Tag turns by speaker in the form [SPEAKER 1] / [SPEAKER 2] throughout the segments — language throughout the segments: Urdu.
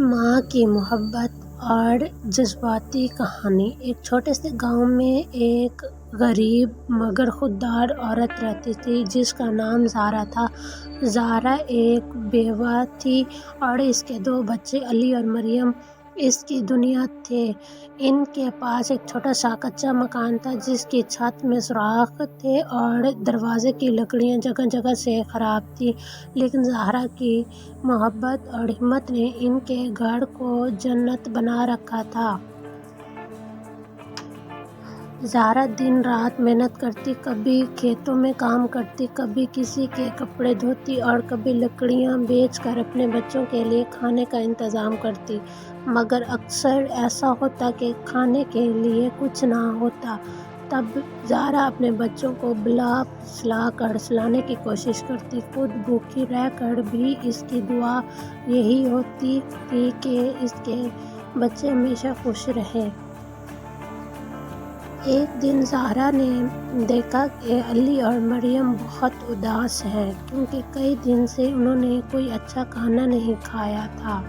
[SPEAKER 1] ماں کی محبت اور جذباتی کہانی۔ ایک چھوٹے سے گاؤں میں ایک غریب مگر خوددار عورت رہتی تھی جس کا نام زہرا تھا۔ زہرا ایک بیوہ تھی اور اس کے 2 بچے علی اور مریم اس کی دنیا تھے۔ ان کے پاس ایک چھوٹا سا کچا مکان تھا جس کی چھت میں سوراخ تھے اور دروازے کی لکڑیاں جگہ جگہ سے خراب تھیں، لیکن زہرا کی محبت اور ہمت نے ان کے گھر کو جنت بنا رکھا تھا۔ زہرا دن رات محنت کرتی، کبھی کھیتوں میں کام کرتی، کبھی کسی کے کپڑے دھوتی اور کبھی لکڑیاں بیچ کر اپنے بچوں کے لیے کھانے کا انتظام کرتی، مگر اکثر ایسا ہوتا کہ کھانے کے لیے کچھ نہ ہوتا۔ تب زہرا اپنے بچوں کو بلا پھسلا کر سلانے کی کوشش کرتی، خود بھوکی رہ کر بھی اس کی دعا یہی ہوتی تھی کہ اس کے بچے ہمیشہ خوش رہیں۔ ایک دن زہرا نے دیکھا کہ علی اور مریم بہت اداس ہیں کیونکہ کئی دن سے انہوں نے کوئی اچھا کھانا نہیں کھایا تھا۔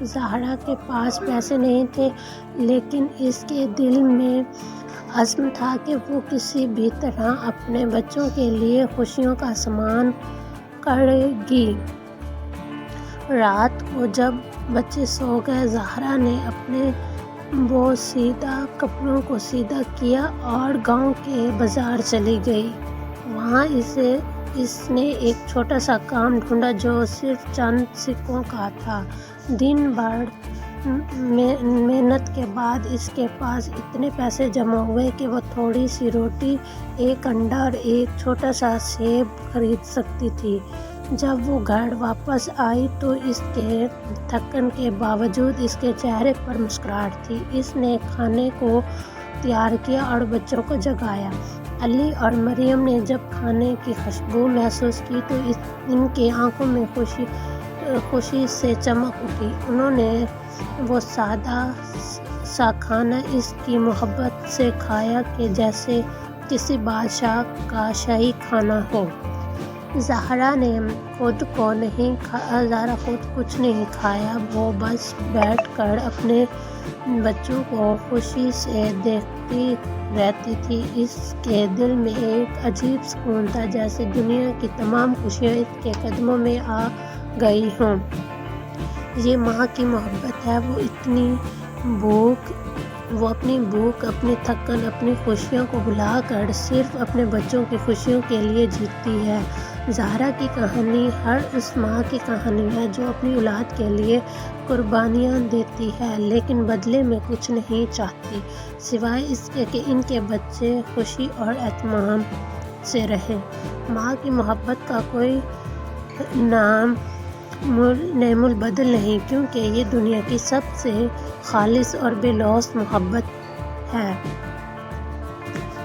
[SPEAKER 1] زہرا کے پاس پیسے نہیں تھے، لیکن اس کے دل میں عزم تھا کہ وہ کسی بھی طرح اپنے بچوں کے لیے خوشیوں کا سامان کرے گی۔ رات کو جب بچے سو گئے، زہرا نے اپنے بوسیدہ کپڑوں کو سیدھا کیا اور گاؤں کے بازار چلی گئی۔ وہاں اس نے ایک چھوٹا سا کام ڈھونڈا جو صرف چند سکوں کا تھا۔ دن بھر محنت کے بعد اس کے پاس اتنے پیسے جمع ہوئے کہ وہ تھوڑی سی روٹی، ایک انڈا اور ایک چھوٹا سا سیب خرید سکتی تھی۔ جب وہ گھر واپس آئی تو اس کے تھکن کے باوجود اس کے چہرے پر مسکراہٹ تھی۔ اس نے کھانے کو تیار کیا اور بچوں کو جگایا۔ علی اور مریم نے جب کھانے کی خوشبو محسوس کی تو ان کی آنکھوں میں خوشی سے چمک اٹھی۔ انہوں نے وہ سادہ سا کھانا اس کی محبت سے کھایا کہ جیسے کسی بادشاہ کا شاہی کھانا ہو۔ زہرا خود کچھ نہیں کھایا، وہ بس بیٹھ کر اپنے بچوں کو خوشی سے دیکھتی رہتی تھی۔ اس کے دل میں ایک عجیب سکون تھا، جیسے دنیا کی تمام خوشیاں اس کے قدموں میں آ گئی ہوں۔ یہ ماں کی محبت ہے، وہ اپنی بھوک، اپنی تھکن، اپنی خوشیوں کو بھلا کر صرف اپنے بچوں کی خوشیوں کے لیے جیتی ہے۔ زہرا کی کہانی ہر اس ماں کی کہانی ہے جو اپنی اولاد کے لیے قربانیاں دیتی ہے لیکن بدلے میں کچھ نہیں چاہتی سوائے اس کے کہ ان کے بچے خوشی اور اطمینان سے رہیں۔ ماں کی محبت کا کوئی نام البدل نہیں، کیونکہ یہ دنیا کی سب سے خالص اور بے لوث محبت ہے۔